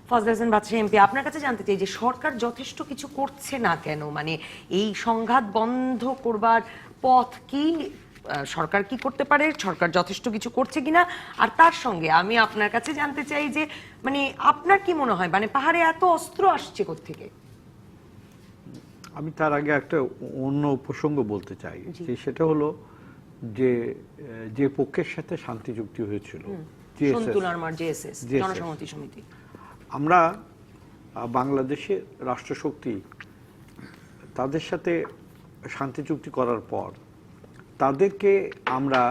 ফজলে হোসেন বাদশাহ এমপি, আপনার কাছে জানতে চাই যে সরকার যথেষ্ট কিছু করছে না কেন? মানে এই সংঘাত বন্ধ করবার পথ কি, সরকার কি করতে পারে, সরকার যথেষ্ট কিছু করছে কিনা? আর তার সঙ্গে আমি আপনার কাছে জানতে চাই যে মানে আপনার কি মনে হয়, মানে পাহাড়ে এত অস্ত্র আসছে কোত্থেকে? আমি তার আগে একটা অন্য প্রসঙ্গ বলতে চাই, যে সেটা হলো যে পক্ষের সাথে শান্তি চুক্তি হয়েছিল, জনসংহতি সমিতি, আমরা বাংলাদেশের রাষ্ট্রশক্তি তাদের সাথে শান্তি চুক্তি করার পর তাদেরকে আমরা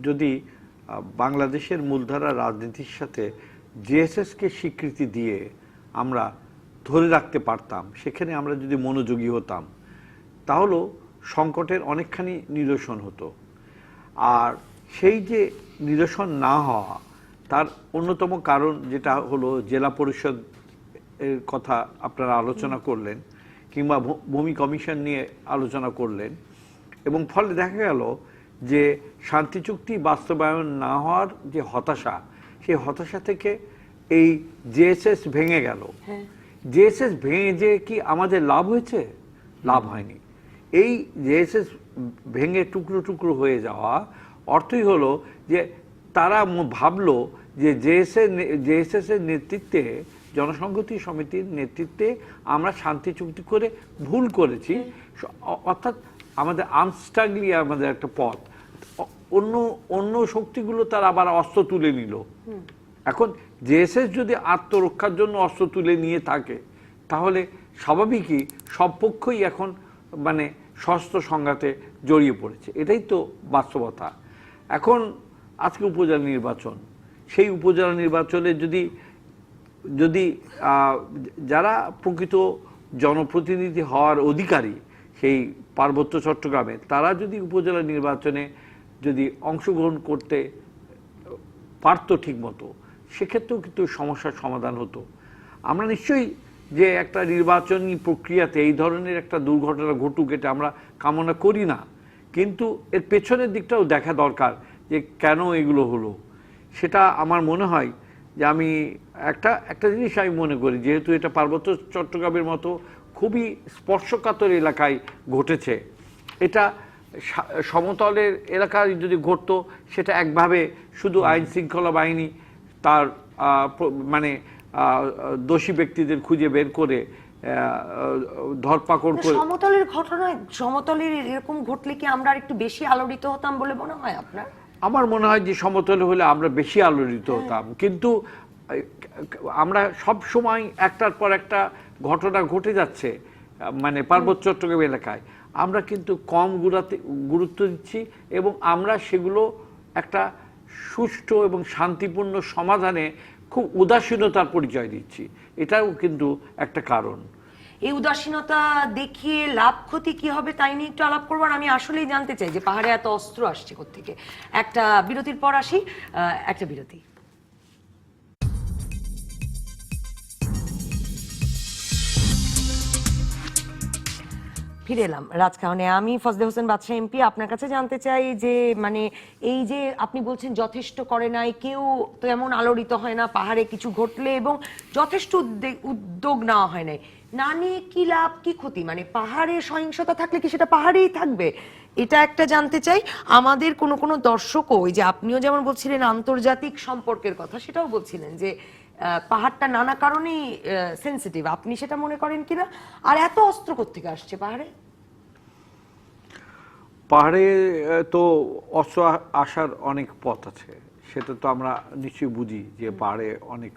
যদি বাংলাদেশের মূলধারা রাজনীতির সাথে জেএসএসকে স্বীকৃতি দিয়ে আমরা ধরে রাখতে পারতাম, সেখানে আমরা যদি মনোযোগী হতাম, তাহলে সংকটের অনেকখানি নিরসন হতো। আর সেই যে নিরসন না হওয়া, তার অন্যতম কারণ যেটা হলো জেলা পরিষদ এর কথা আপনারা আলোচনা করলেন, কিংবা ভূমি কমিশন নিয়ে আলোচনা করলেন, এবং ফলে দেখা গেল যে শান্তি চুক্তি বাস্তবায়ন না হওয়ার যে হতাশা, সেই হতাশা থেকে এই জেএসএস ভেঙে গেল। জেএসএস ভেঙে যে কি আমাদের লাভ হয়েছে? লাভ হয়নি। এই জেএসএস ভেঙে টুকরো টুকরো হয়ে যাওয়া অর্থই হলো যে তারা ভাবলো যে জেএসএস এর নেতৃত্বে, জনসংহতি সমিতির নেতৃত্বে আমরা শান্তি চুক্তি করে ভুল করেছি, অর্থাৎ আমাদের আনস্টাগলি আমাদের একটা পথ, অন্য শক্তিগুলো তারা আবার অস্ত্র তুলে নিল। এখন জেএসএস যদি আত্মরক্ষার জন্য অস্ত্র তুলে নিয়ে থাকে, তাহলে স্বাভাবিকই সব পক্ষই এখন মানে সশস্ত্র সংঘাতে জড়িয়ে পড়েছে। এটাই তো বাস্তবতা। এখন আজকে উপজেলা নির্বাচন, সেই উপজেলা নির্বাচনে যদি যারা প্রকৃত জনপ্রতিনিধি হওয়ার অধিকারী সেই পার্বত্য চট্টগ্রামে, তারা যদি উপজেলা নির্বাচনে যদি অংশগ্রহণ করতে পারতো ঠিক মতো, সেক্ষেত্রেও কিন্তু সমস্যার সমাধান হতো। আমরা নিশ্চয়ই যে একটা নির্বাচনী প্রক্রিয়াতে এই ধরনের একটা দুর্ঘটনা ঘটুক, এটা আমরা কামনা করি না, কিন্তু এর পেছনের দিকটাও দেখা দরকার যে কেন এগুলো হলো। সেটা আমার মনে হয় যে আমি একটা জিনিস আমি মনে করি, যেহেতু এটা পার্বত্য চট্টগ্রামের মতো খুবই স্পর্শকাতর এলাকায় ঘটেছে, এটা সমতলের এলাকায় যদি ঘটতো, সেটা একভাবে শুধু আইন শৃঙ্খলা বাহিনী তার মানে দোষী ব্যক্তিদের খুঁজে বের করে ধরপাকড় করে। সমতলের ঘটনায়, সমতলের এরকম ঘটলে কি আমরা আর একটু বেশি আলোড়িত হতাম বলে মনে হয় আপনার? আমার মনে হয় যে সমতলে হলে আমরা বেশি আলোড়িত হতাম, কিন্তু আমরা সব সময় একটার পর একটা ঘটনা ঘটে যাচ্ছে মানে পার্বত্য চট্টগ্রাম এলাকায়, আমরা কিন্তু কম গুরুত্ব দিচ্ছি, এবং আমরা সেগুলো একটা সুষ্ঠু এবং শান্তিপূর্ণ সমাধানে খুব উদাসীনতার পরিচয় দিচ্ছি। এটাও কিন্তু একটা কারণ। এই উদাসীনতা দেখিয়ে লাভ ক্ষতি কি হবে তাই নিয়ে একটু আলাপ করবো। আমি আসলেই জানতে চাই যে পাহাড়ে এত অস্ত্র আসছে কোত্থেকে। একটা বিরতির পর আসি, একটা বিরতি। ফিরে এলাম রাজকাহনে। আমি ফজলে হোসেন বাদশাহ এমপি। আপনার কাছে জানতে চাই যে মানে এই যে আপনি বলছেন যথেষ্ট করে নাই, কেউ তো এমন আলোড়িত হয় না পাহাড়ে কিছু ঘটলে, এবং যথেষ্ট উদ্যোগ নেওয়া হয় নাই, না নিয়ে কি লাভ কি ক্ষতি? মানে পাহাড়ে সহিংসতা থাকলে কি সেটা পাহাড়েই থাকবে? এটা একটা জানতে চাই। আমাদের কোনো দর্শকও, ওই যে আপনিও যেমন বলছিলেন আন্তর্জাতিক সম্পর্কের কথা, সেটাও বলছিলেন যে পাহাড়টা নানা কারণেই সেন্সিটিভ, আপনি সেটা মনে করেন কিনা? আর এত অস্ত্র কোত্থেকে আসছে পাহাড়ে? পাহাড়ে তো অস্ত্র আসার অনেক পথ আছে, সেটা তো আমরা নিশ্চয়ই বুঝি যে পাহাড়ে অনেক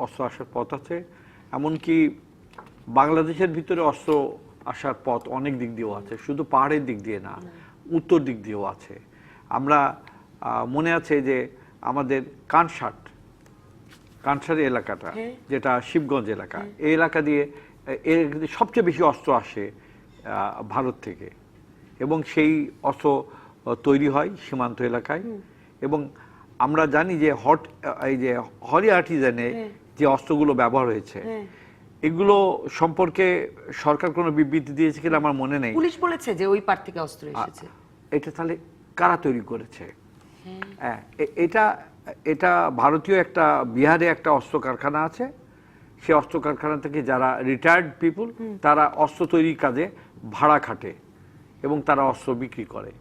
অস্ত্র আসার পথ আছে। এমনকি বাংলাদেশের ভিতরে অস্ত্র আসার পথ অনেক দিক দিয়েও আছে, শুধু পাহাড়ের দিক দিয়ে না, উত্তর দিক দিয়েও আছে। আমরা মনে আছে যে আমাদের কানসার এলাকাটা, যেটা শিবগঞ্জ এলাকা, এই এলাকা দিয়ে সবচেয়ে বেশি অস্ত্র আসে ভারত থেকে, এবং সেই অস্ত্র তৈরি হয় সীমান্ত এলাকায়। এবং আমরা জানি যে এই যে হলি আর্টিজানে যে অস্ত্রগুলো ব্যবহার হয়েছে, এগুলো সম্পর্কে সরকার কোনো বিবৃতি দিয়েছে কিনা আমার মনে নেই। পুলিশ বলেছে যে ওই পার থেকে অস্ত্র এসেছে। এটা তাহলে কারা তৈরি করেছে? এটা ভারতীয় একটা, বিহারে একটা অস্ত্র কারখানা আছে, সেই অস্ত্র কারখানা থেকে যারা রিটায়ার্ড পিপুল, তারা অস্ত্র তৈরির কাজে ভাড়া খাটে এবং তারা অস্ত্র বিক্রি করে।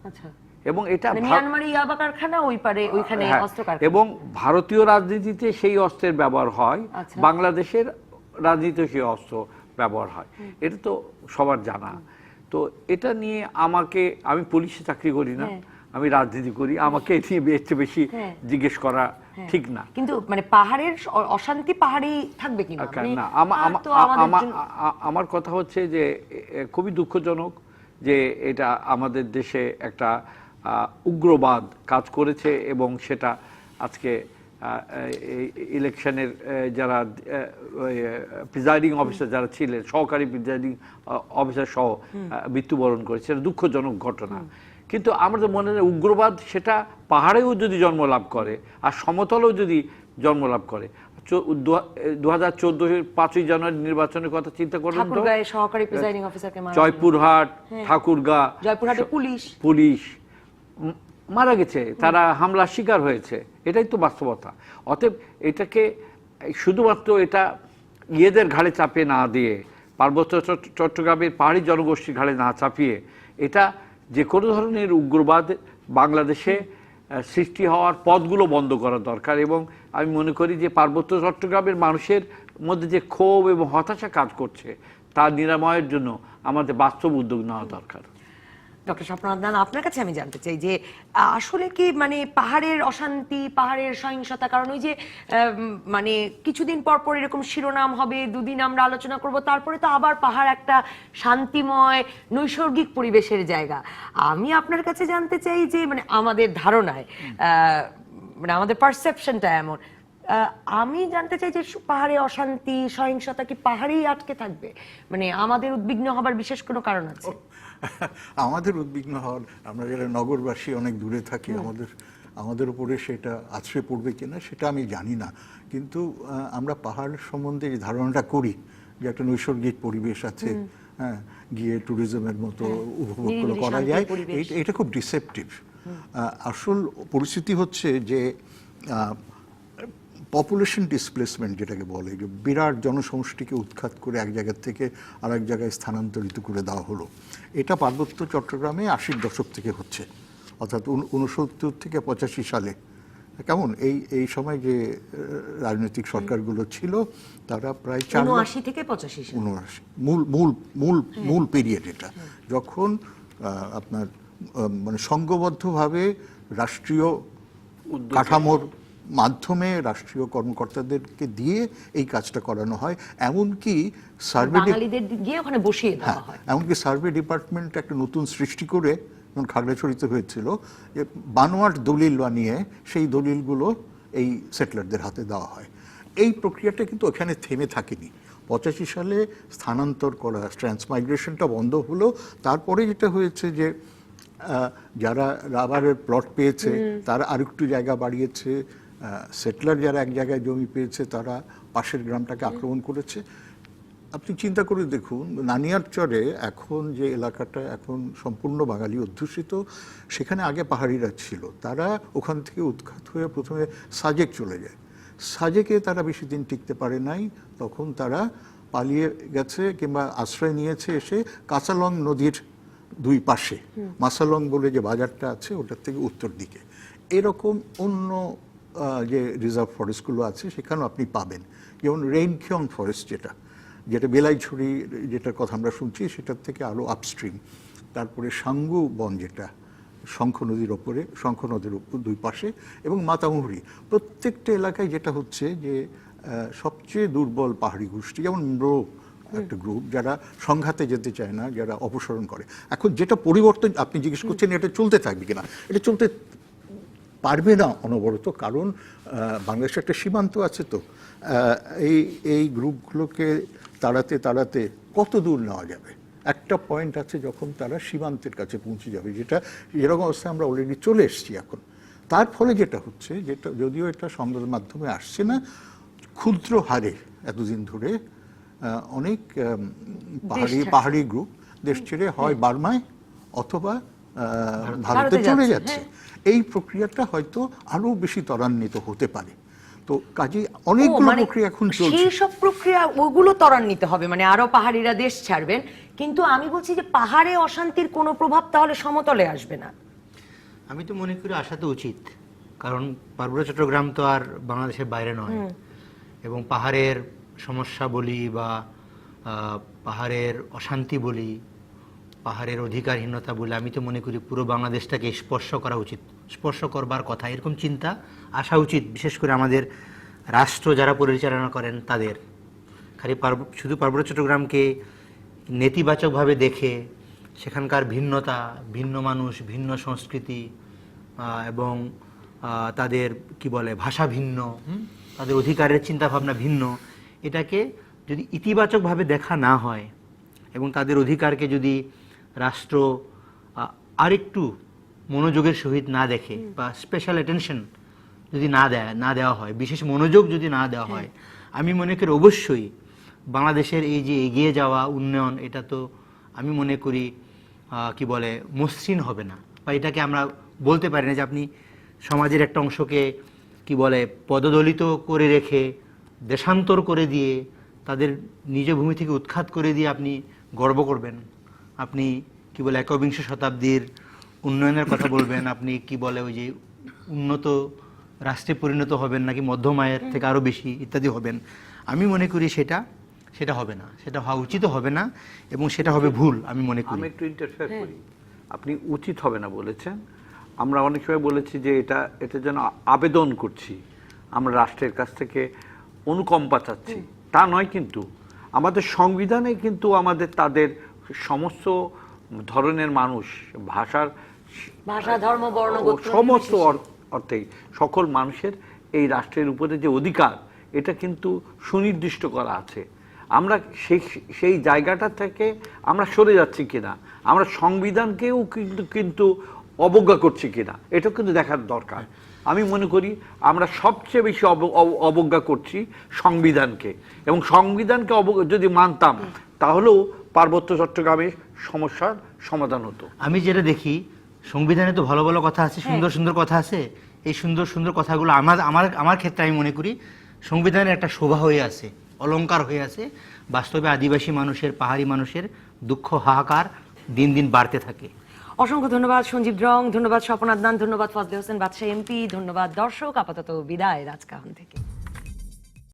এবং এটা মিয়ানমারি ইয়াবা কারখানা ওই পারে, ওইখানে অস্ত্র কারখানা। এবং ভারতীয় রাজনীতিতে সেই অস্ত্রের ব্যবহার হয়, বাংলাদেশের রাজনীতিতে সেই অস্ত্র ব্যবহার হয়, এটা তো সবার জানা। তো এটা নিয়ে আমি পুলিশে চাকরি করি না, আমি রাজনীতি করি, আমাকে এটি বেশি জিজ্ঞেস করা ঠিক না। কিন্তু মানে পাহাড়ের অশান্তি পাহাড়েই থাকবে কিনা, না, তো আমাদের জন্য- আমার কথা হচ্ছে যে খুবই দুঃখজনক যে এটা আমাদের দেশে একটা উগ্রবাদ কাজ করেছে, এবং সেটা আজকে ইলেকশনের যারা প্রিজাইডিং অফিসার যারা ছিলেন, সহকারী প্রিজাইডিং অফিসার সহ মৃত্যুবরণ করেছে। এটা দুঃখজনক ঘটনা। কিন্তু আমাদের মনে হয় উগ্রবাদ সেটা পাহাড়েও যদি জন্ম লাভ করে আর সমতলেও যদি জন্ম লাভ করে। 2014 5ই জানুয়ারি নির্বাচনের কথা চিন্তা করুন তো, ঠাকুরগাঁয়ে সহকারী প্রিজাইডিং অফিসারকে মারা, জয়পুরহাট, ঠাকুরগাঁ, জয়পুরহাটে পুলিশ মারা গেছে, তারা হামলার শিকার হয়েছে। এটাই তো বাস্তবতা। অতএব এটাকে শুধুমাত্র এটা ইয়েদের ঘাড়ে চাপিয়ে না দিয়ে, পার্বত্য চট্টগ্রামের পাহাড়ি জনগোষ্ঠীর ঘাড়ে না চাপিয়ে, এটা যে কোনো ধরনের উগ্রবাদ বাংলাদেশে সৃষ্টি হওয়ার পথগুলো বন্ধ করা দরকার। এবং আমি মনে করি যে পার্বত্য চট্টগ্রামের মানুষের মধ্যে যে ক্ষোভ এবং হতাশা কাজ করছে, তা নিরাময়ের জন্য আমাদের বাস্তব উদ্যোগ নেওয়া দরকার। ডক্টর স্বপ্ন আদনান, আপনার কাছে আমি জানতে চাই যে আসলে কি মানে পাহাড়ের অশান্তি, পাহাড়ের সহিংসতা, কারণ ওই যে মানে কিছুদিন পর পর এরকম শিরোনাম হবে, দুদিন আমরা আলোচনা করব, তারপরে তো আবার পাহাড় একটা শান্তিময় নৈসর্গিক পরিবেশের জায়গা। আমি আপনার কাছে জানতে চাই যে মানে আমাদের ধারণায় মানে আমাদের পারসেপশনটা এমন, আমি জানতে চাই যে পাহাড়ে অশান্তি সহিংসতা কি পাহাড়েই আটকে থাকবে? মানে আমাদের উদ্বিগ্ন হবার বিশেষ কোনো কারণ আছে? আমাদের উদ্বিগ্ন হওয়ার, আমরা যারা নগরবাসী অনেক দূরে থাকি, আমাদের উপরে সেটা আছড়ে পড়বে কিনা সেটা আমি জানি না। কিন্তু আমরা পাহাড় সম্বন্ধে যে ধারণাটা করি যে একটা নৈসর্গিক পরিবেশ আছে, হ্যাঁ, গিয়ে ট্যুরিজমের মতো উপভোগ করা যায়, এটা খুব ডিসেপটিভ। আসল পরিস্থিতি হচ্ছে যে পপুলেশন ডিসপ্লেসমেন্ট যেটাকে বলে, যে বিরাট জনসমষ্টিকে উৎখাত করে এক জায়গা থেকে আরেক জায়গায় স্থানান্তরিত করে দেওয়া হলো। এটা পার্বত্য চট্টগ্রামে 80-র দশক থেকে হচ্ছে, অর্থাৎ 69 থেকে 85 সালে। কেমন এই সময় যে রাজনৈতিক সরকারগুলো ছিল তারা প্রায় 79 থেকে 85 মূল পিরিয়ড এটা, যখন আপনার মানে সংঘবদ্ধভাবে রাষ্ট্রীয় কাঠামোর মাধ্যমে রাষ্ট্রীয় কর্মকর্তাদেরকে দিয়ে এই কাজটা করানো হয়। এমনকি সার্ভে গিয়ে ওখানে বসিয়ে দেওয়া হয়। এমনকি সার্ভে ডিপার্টমেন্ট একটা নতুন সৃষ্টি করে, যখন খাগড়াছড়িতে হয়েছিল, যে বানোয়াট দলিল বানিয়ে সেই দলিলগুলো এই সেটলারদের হাতে দেওয়া হয়। এই প্রক্রিয়াটা কিন্তু ওখানে থেমে থাকেনি। 85 সালে স্থানান্তর করা, ট্রান্সমাইগ্রেশনটা বন্ধ হলো। তারপরে যেটা হয়েছে যে যারা রাবারের প্লট পেয়েছে তারা আরেকটু জায়গা বাড়িয়েছে, সেটলার যারা এক জায়গায় জমি পেয়েছে তারা পাশের গ্রামটাকে আক্রমণ করেছে। আপনি চিন্তা করে দেখুন, নানিয়ারচরে এখন যে এলাকাটা এখন সম্পূর্ণ বাঙালি অধ্যুষিত, সেখানে আগে পাহাড়িরা ছিল। তারা ওখান থেকে উৎখাত হয়ে প্রথমে সাজেক চলে যায়। সাজেকে তারা বেশি দিন টিকতে পারে নাই, তখন তারা পালিয়ে গেছে কিংবা আশ্রয় নিয়েছে এসে কাঁচালং নদীর দুই পাশে মাসালং বলে যে বাজারটা আছে ওটার থেকে উত্তর দিকে। এরকম অন্য যে রিজার্ভ ফরেস্টগুলো আছে সেখানেও আপনি পাবেন, যেমন রেইনখিয়ং ফরেস্ট যেটা বেলাইছড়ি যেটার কথা আমরা শুনছি সেটার থেকে আরও আপস্ট্রিম। তারপরে সাঙ্গু বন যেটা শঙ্খ নদীর ওপরে, শঙ্খ নদীর দুই পাশে, এবং মাতামুহুরি। প্রত্যেকটা এলাকায় যেটা হচ্ছে যে সবচেয়ে দুর্বল পাহাড়ি গোষ্ঠী, যেমন ম্রো একটা গ্রুপ, যারা সংঘাতে যেতে চায় না, যারা অপসারণ করে। এখন যেটা পরিবর্তন আপনি জিজ্ঞেস করছেন এটা চলতে থাকবে কিনা, এটা চলতে পারবে না অনবরত, কারণ বাংলাদেশে একটা সীমান্ত আছে। তো এই গ্রুপগুলোকে তাড়াতে কত দূর নেওয়া যাবে? একটা পয়েন্ট আছে যখন তারা সীমান্তের কাছে পৌঁছে যাবে, যেরকম অবস্থায় আমরা অলরেডি চলে এসেছি এখন। তার ফলে যেটা হচ্ছে, যেটা যদিও এটা সংবাদ মাধ্যমে আসছে না, ক্ষুদ্র হারে এতদিন ধরে অনেক পাহাড়ি গ্রুপ দেশ ছেড়ে হয় বার্মায় অথবা ভারতে চলে যাচ্ছে। এই প্রক্রিয়াটা হয়তো আরো বেশি ত্বরান্বিত হতে পারে। তো কাজেই অনেকগুলো প্রক্রিয়া এখন চলছে। সেই সব প্রক্রিয়া ওগুলো ত্বরান্বিত হবে, মানে আরো পাহাড়িরা দেশ ছাড়বেন। কিন্তু আমি বলছি যে পাহাড়ে অশান্তির কোনো প্রভাব তাহলে সমতলে আসবে না। আমি তো মনে করি আসা তো উচিত, কারণ পার্বত্য চট্টগ্রাম তো আর বাংলাদেশের বাইরে নয়, এবং পাহাড়ের সমস্যা বলি বা পাহাড়ের অশান্তি বলি, পাহাড়ের অধিকারহীনতা বলে, আমি তো মনে করি পুরো বাংলাদেশটাকে স্পর্শ করা উচিত স্পর্শ করবার কথা, এরকম চিন্তা আসা উচিত, বিশেষ করে আমাদের রাষ্ট্র যারা পরিচালনা করেন তাদের। খালি শুধু পার্বত্য চট্টগ্রামকে নেতিবাচকভাবে দেখে সেখানকার ভিন্নতা, ভিন্ন মানুষ, ভিন্ন সংস্কৃতি এবং তাদের কি বলে ভাষা ভিন্ন, তাদের অধিকারের চিন্তাভাবনা ভিন্ন, এটাকে যদি ইতিবাচকভাবে দেখা না হয় এবং তাদের অধিকারকে যদি রাষ্ট্র আরেকটু মনোযোগের সহিত না দেখে বা স্পেশাল অ্যাটেনশন যদি না দেওয়া হয়, বিশেষ মনোযোগ যদি না দেওয়া হয়, আমি মনে করি অবশ্যই বাংলাদেশের এই যে এগিয়ে যাওয়া উন্নয়ন, এটা তো আমি মনে করি কি বলে মসৃণ হবে না, বা এটাকে আমরা বলতে পারি না যে আপনি সমাজের একটা অংশকে কি বলে পদদলিত করে রেখে দেশান্তর করে দিয়ে তাদের নিজ ভূমি থেকে উৎখাত করে দিয়ে আপনি গর্ব করবেন, আপনি কি বলে একবিংশ শতাব্দীর উন্নয়নের কথা বলবেন, আপনি কি বলে ওই যে উন্নত রাষ্ট্রে পরিণত হবেন নাকি মধ্যম আয়ের থেকে আরও বেশি ইত্যাদি হবেন। আমি মনে করি সেটা হবে না, সেটা হওয়া উচিত হবে না, এবং সেটা হবে ভুল আমি মনে করি। আমি একটু ইন্টারফেয়ার করি। আপনি উচিত হবে না বলেছেন, আমরা অনেক সময় বলেছি যে এটা যেন আবেদন করছি, আমরা রাষ্ট্রের কাছ থেকে অনুকম্পা চাচ্ছি, তা নয়। কিন্তু আমাদের সংবিধানে কিন্তু আমাদের তাদের সমস্ত ধরনের মানুষ, ভাষা, ধর্ম, বর্ণ, গোত্র সমস্ত অর্থেই সকল মানুষের এই রাষ্ট্রের উপরে যে অধিকার, এটা কিন্তু সুনির্দিষ্ট করা আছে। আমরা সেই জায়গাটা থেকে আমরা সরে যাচ্ছি কিনা, আমরা সংবিধানকেও কিন্তু অবজ্ঞা করছি কিনা, এটা কিন্তু দেখার দরকার। আমি মনে করি আমরা সবচেয়ে বেশি অবজ্ঞা করছি সংবিধানকে, এবং সংবিধানকে যদি মানতাম তাহলেও পার্বত্য চট্টগ্রামের সমস্যার সমাধান হতো। আমি যেটা দেখি, সংবিধানে তো ভালো ভালো কথা আছে, সুন্দর সুন্দর কথা আছে, এই সুন্দর সুন্দর কথাগুলো আমার ক্ষেত্রে আমি মনে করি সংবিধানের একটা শোভা হয়ে আছে, অলংকার হয়ে আছে। বাস্তবে আদিবাসী মানুষের, পাহাড়ি মানুষের দুঃখ হাহাকার দিন দিন বাড়তে থাকে। অসংখ্য ধন্যবাদ সঞ্জীব রং, ধন্যবাদ স্বপন আদনান, ধন্যবাদ ফজলে হোসেন বাদশাহ এমপি, ধন্যবাদ দর্শক। আপাতত বিদায় রাজকাহন থেকে।